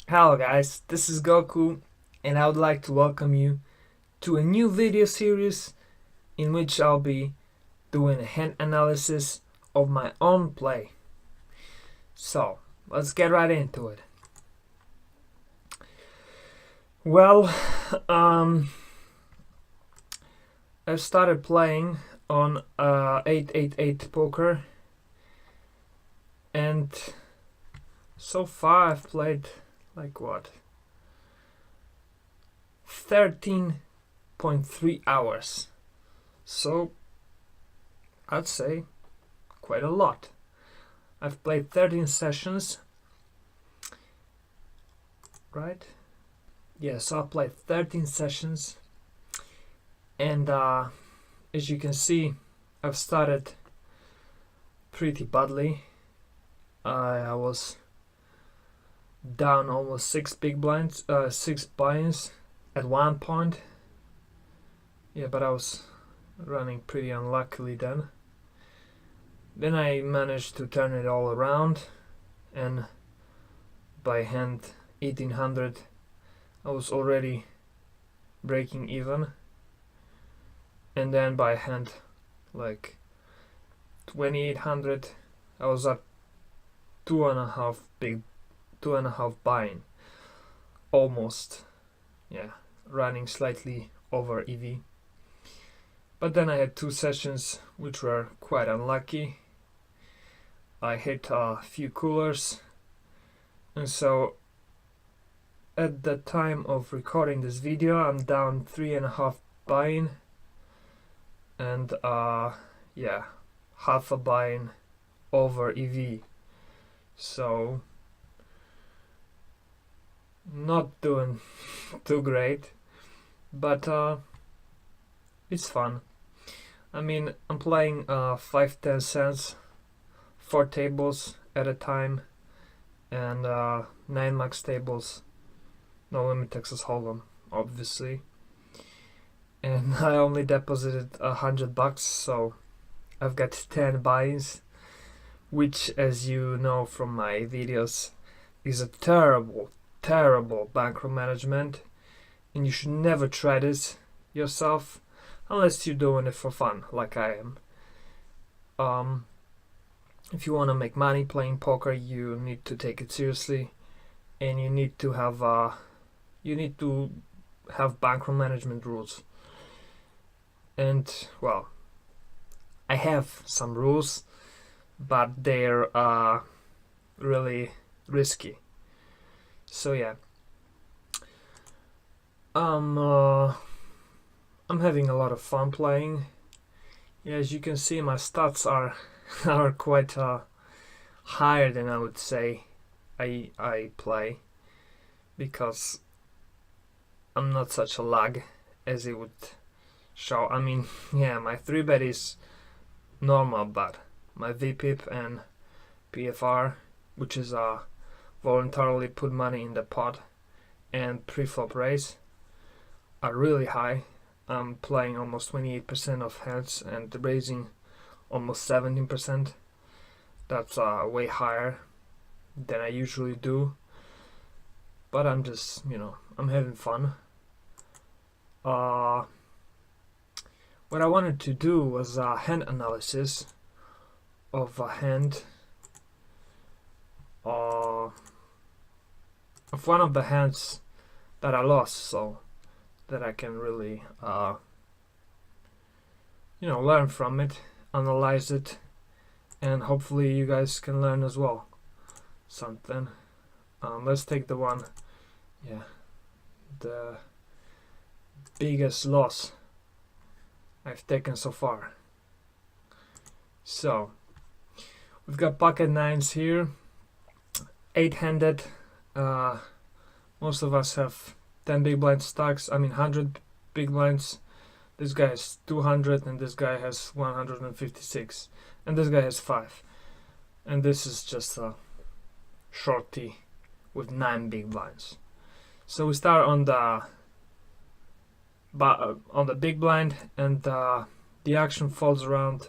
Hello guys, this is Goku and I would like to welcome you to a new video series in which I'll be doing a hand analysis of my own play. So, let's get right into it. Well, um, I've started playing on 888 poker and so far I've played like what? 13.3 hours. So, I'd say quite a lot. I've played 13 sessions, right? Yeah, so I played 13 sessions, and as you can see, I've started pretty badly. I was down almost 6 buy-ins at one point. Yeah, but I was running pretty unluckily then. Then I managed to turn it all around, and by hand 1800 I was already breaking even, and then by hand like 2800 I was at two and a half buy-in, almost, yeah, running slightly over EV. But then I had two sessions which were quite unlucky. I hit a few coolers, and so at the time of recording this video I'm down 3.5 buy-in, and yeah, half a buy-in over EV. So not doing too great, but it's fun. I mean, I'm playing 5-10 cents, 4 tables at a time, and 9 max tables, no limit Texas Hold'em, obviously. And I only deposited $100, so I've got 10 buy-ins, which, as you know from my videos, is a terrible bankroll management, and you should never try this yourself unless you're doing it for fun, like I am. If you want to make money playing poker, you need to take it seriously, and you need to have bankroll management rules. And well, I have some rules, but they're really risky. So yeah, I'm having a lot of fun playing. Yeah, as you can see, my stats are are quite higher than I would say I play, because I'm not such a lag as it would show. I mean, yeah, my 3-bet is normal, but my VPIP and PFR, which is voluntarily put money in the pot, and pre-flop raise, are really high. I'm playing almost 28% of hands and raising almost 17%. That's way higher than I usually do. But I'm just, I'm having fun. What I wanted to do was a hand analysis of a hand, of one of the hands that I lost, so that I can really, learn from it, analyze it, and hopefully you guys can learn as well something. Let's take the one, the biggest loss I've taken so far. So we've got pocket nines here, 8-handed. Most of us have 10 big blind stacks. 100 big blinds. This guy has 200, and this guy has 156, and this guy has 5. And this is just a shorty with 9 big blinds. So we start on the big blind, and the action falls around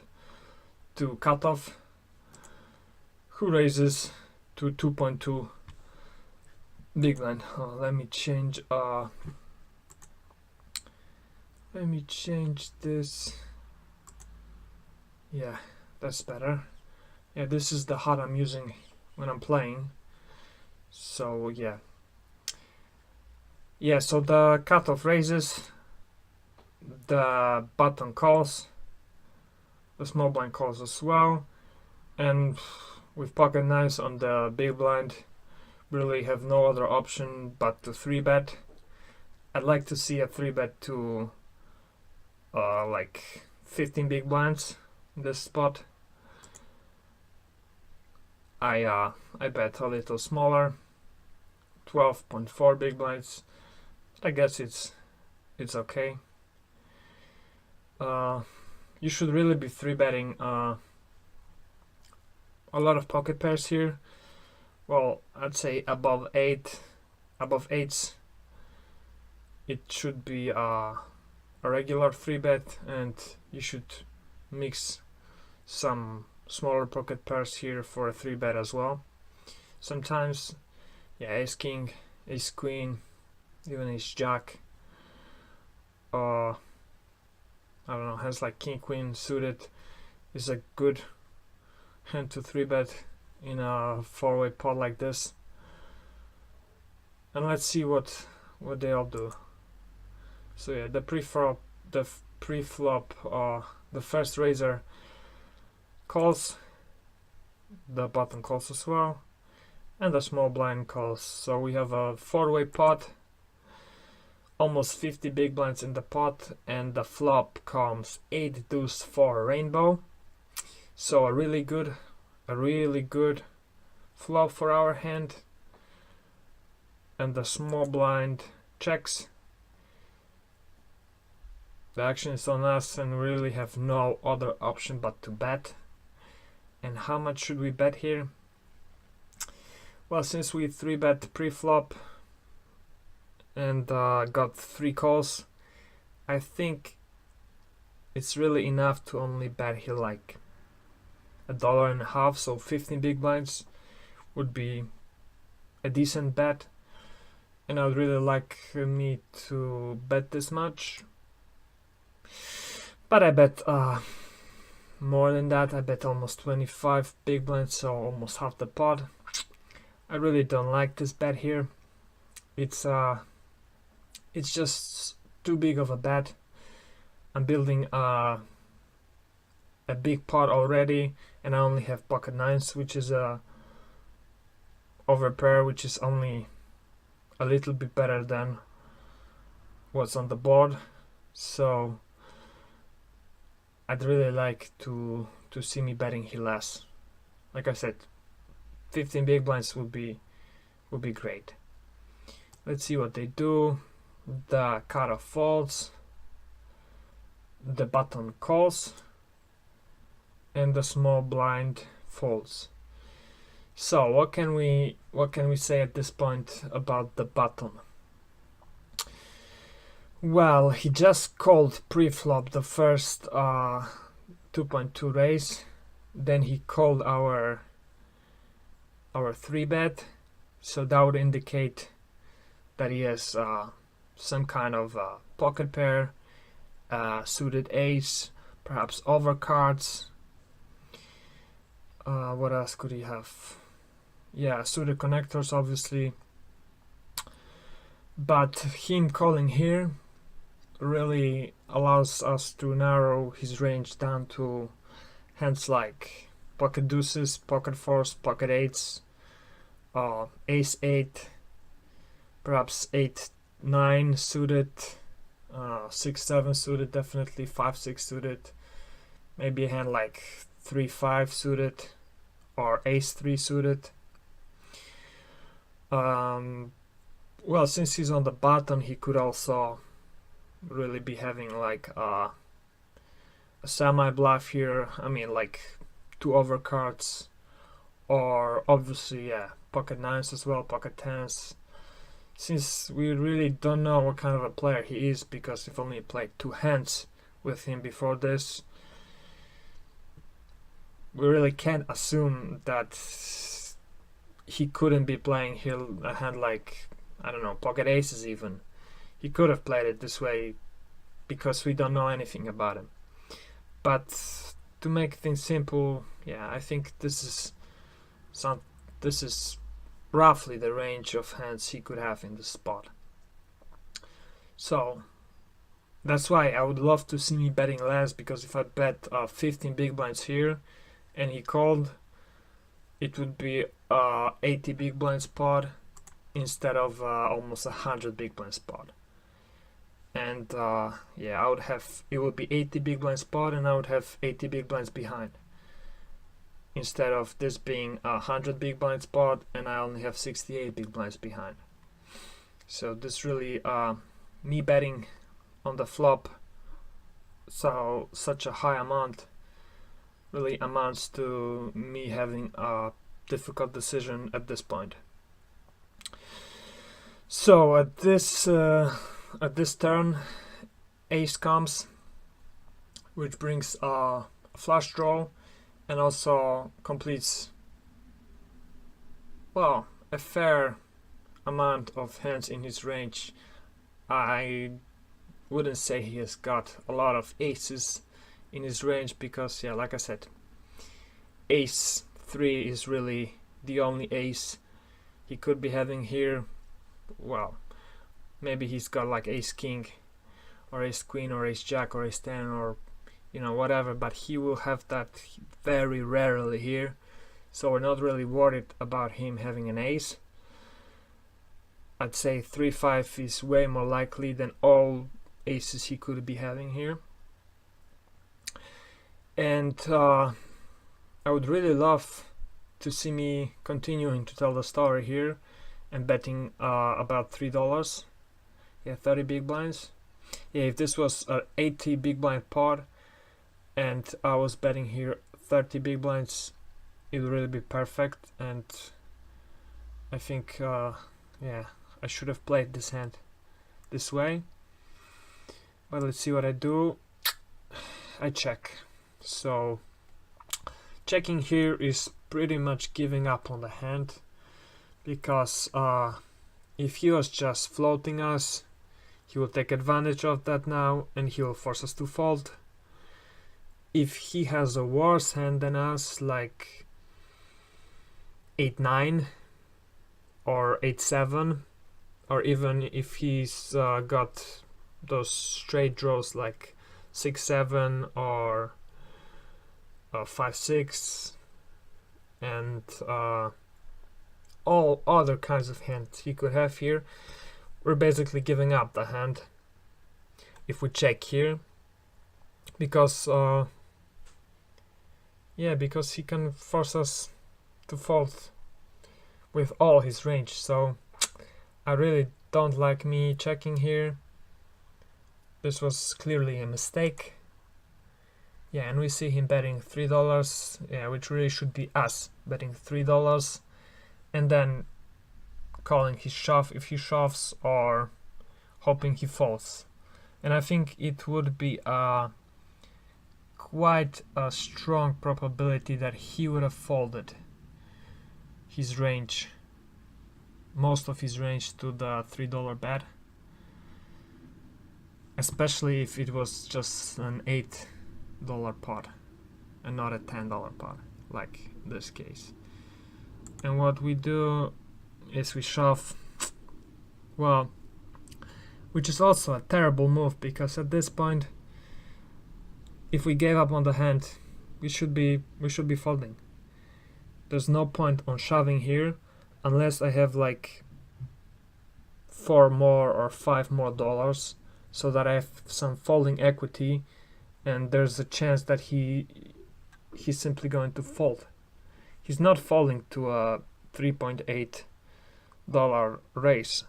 to cutoff, who raises to 2.2 big blind. Let me change this. Yeah, that's better. Yeah, this is the HUD I'm using when I'm playing. So yeah. Yeah, so the cutoff raises, the button calls, the small blind calls as well, and with pocket nines on the big blind, really have no other option but to 3-bet. I'd like to see a 3-bet to like 15 big blinds in this spot. I bet a little smaller, 12.4 big blinds. I guess it's okay. You should really be 3-betting a lot of pocket pairs here. Well, I'd say above eights. It should be a regular 3-bet, and you should mix some smaller pocket pairs here for a 3-bet as well. Sometimes, yeah, ace king, ace queen, even ace jack. I don't know, hands like king queen suited is a good hand to 3-bet in a 4-way pot like this. And let's see what they all do. So yeah, the pre-flop, the first raiser calls, the button calls as well, and the small blind calls. So we have a 4-way pot, almost 50 big blinds in the pot, and the flop comes 8 deuce 4 rainbow. So a really good flop for our hand, and the small blind checks. The action is on us, and we really have no other option but to bet. And how much should we bet here? Well, since we 3-bet pre-flop and got 3 calls, I think it's really enough to only bet here like $1.50, so 15 big blinds would be a decent bet, and I would really like me to bet this much. But I bet more than that. I bet almost 25 big blinds, so almost half the pot. I really don't like this bet here. It's just too big of a bet. I'm building a big pot already, and I only have pocket nines, which is a overpair, which is only a little bit better than what's on the board. So I'd really like to see me betting here less. Like I said, 15 big blinds would be great. Let's see what they do. The cutoff folds, the button calls, and the small blind folds. So what can we say at this point about the button? Well, he just called pre-flop the first 2.2 raise, then he called our 3-bet, so that would indicate that he has some kind of pocket pair, suited ace, perhaps overcards. What else could he have? Yeah, suited connectors, obviously. But him calling here really allows us to narrow his range down to hands like pocket deuces, pocket fours, pocket eights, ace 8, perhaps 8-9 suited, 6-7 suited, definitely 5-6 suited, maybe a hand like 3-5 suited or ace 3 suited. Well, since he's on the button, he could also really be having like a semi bluff here. I mean, like 2 overcards, or obviously, yeah, pocket nines as well, pocket tens. Since we really don't know what kind of a player he is, because we've only played 2 hands with him before this, we really can't assume that he couldn't be playing here a hand like, I don't know, pocket aces even. He could have played it this way because we don't know anything about him. But to make things simple, yeah, I think this is roughly the range of hands he could have in the spot. So that's why I would love to see me betting less, because if I bet 15 big blinds here and he called, it would be 80 big blind spot instead of almost 100 big blind spot. And yeah, I would have, it would be 80 big blind spot and I would have 80 big blinds behind, instead of this being 100 big blind spot and I only have 68 big blinds behind. So this really me betting on the flop so such a high amount really amounts to me having a difficult decision at this point. So at this turn, ace comes, which brings a flush draw and also completes, well, a fair amount of hands in his range. I wouldn't say he has got a lot of aces in his range because, yeah, like I said, ace 3 is really the only ace he could be having here. Well, maybe he's got like ace king or ace queen or ace jack or ace 10 or, you know, whatever, but he will have that very rarely here, so we're not really worried about him having an ace. I'd say 3-5 is way more likely than all aces he could be having here. And I would really love to see me continuing to tell the story here and betting about $3. Yeah, 30 big blinds. Yeah, if this was an 80 big blind pot and I was betting here 30 big blinds, it would really be perfect. And I think yeah, I should have played this hand this way. But let's see what I do. I check. So checking here is pretty much giving up on the hand, because if he was just floating us, he will take advantage of that now and he will force us to fold. If he has a worse hand than us, like 8-9 or 8-7, or even if he's got those straight draws like 6-7 or 5-6 and all other kinds of hands he could have here, we're basically giving up the hand if we check here, because yeah, because he can force us to fold with all his range. So I really don't like me checking here. This was clearly a mistake. Yeah, and we see him betting $3, yeah, which really should be us betting $3 and then calling his shove if he shoves or hoping he folds. And I think it would be quite a strong probability that he would have folded his range, most of his range, to the $3 bet, especially if it was just an $8 pot and not a $10 pot like this case. And what we do is we shove, well, which is also a terrible move, because at this point, if we gave up on the hand, we should be folding. There's no point on shoving here unless I have like $4 more or $5 more dollars, so that I have some folding equity, and there's a chance that he's simply going to fold. He's not folding to a $3.8 raise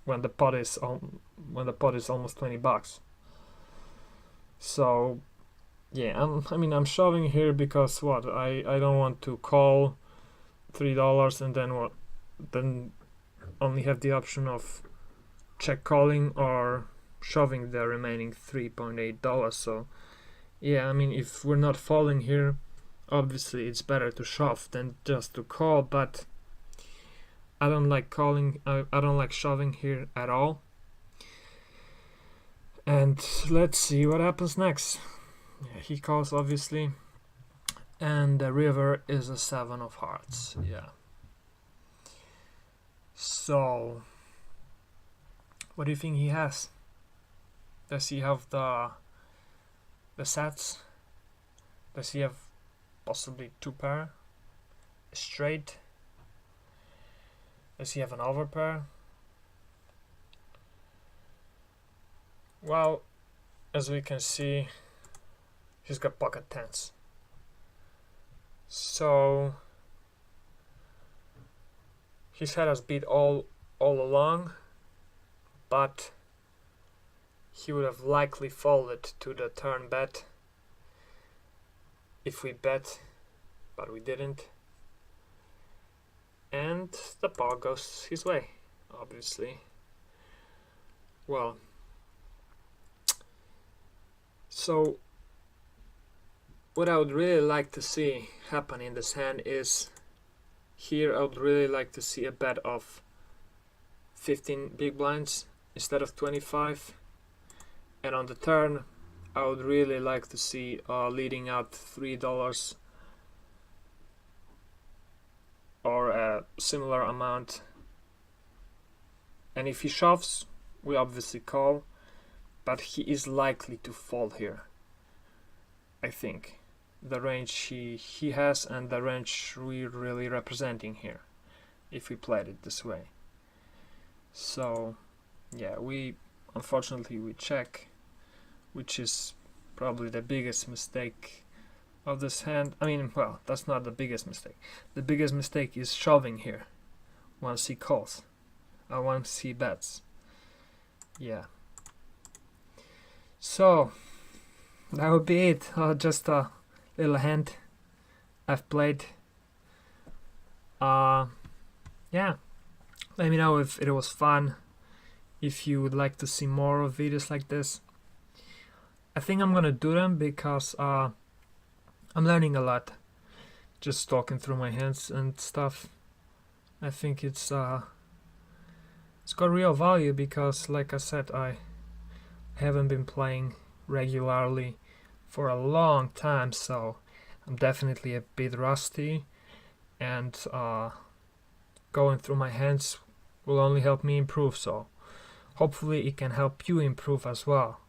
when the pot is almost $20. So yeah, I'm shoving here because what, I don't want to call $3 and then only have the option of check calling or shoving the remaining $3.8. So yeah, I mean, if we're not folding here, obviously it's better to shove than just to call, but I don't like calling, I don't like shoving here at all. And let's see what happens next. Yeah, he calls obviously, and the river is a 7 of hearts. Yeah. So, what do you think he has? Does he have the sets? Does he have possibly 2 pair? Straight? Does he have an overpair? Well, as we can see, he's got pocket tens. So he's had us beat all along, but he would have likely folded to the turn bet if we bet, but we didn't. And the ball goes his way, obviously. Well, so what I would really like to see happen in this hand is, here I would really like to see a bet of 15 big blinds instead of 25, and on the turn I would really like to see leading out $3 or a similar amount. And if he shoves, we obviously call, but he is likely to fold here. I think the range he has and the range we're really representing here, if we played it this way. So yeah, we unfortunately we check, which is probably the biggest mistake of this hand. I mean, well, that's not the biggest mistake. The biggest mistake is shoving here once he calls, once he bets. Yeah. So that would be it. Just a little hand I've played. Yeah. Let me know if it was fun. If you would like to see more of videos like this. I think I'm gonna do them because I'm learning a lot, just talking through my hands and stuff. I think it's got real value because, like I said, I haven't been playing regularly for a long time, so I'm definitely a bit rusty, and going through my hands will only help me improve, so hopefully it can help you improve as well,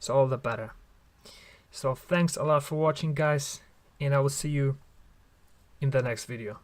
so all the better. So thanks a lot for watching, guys, and I will see you in the next video.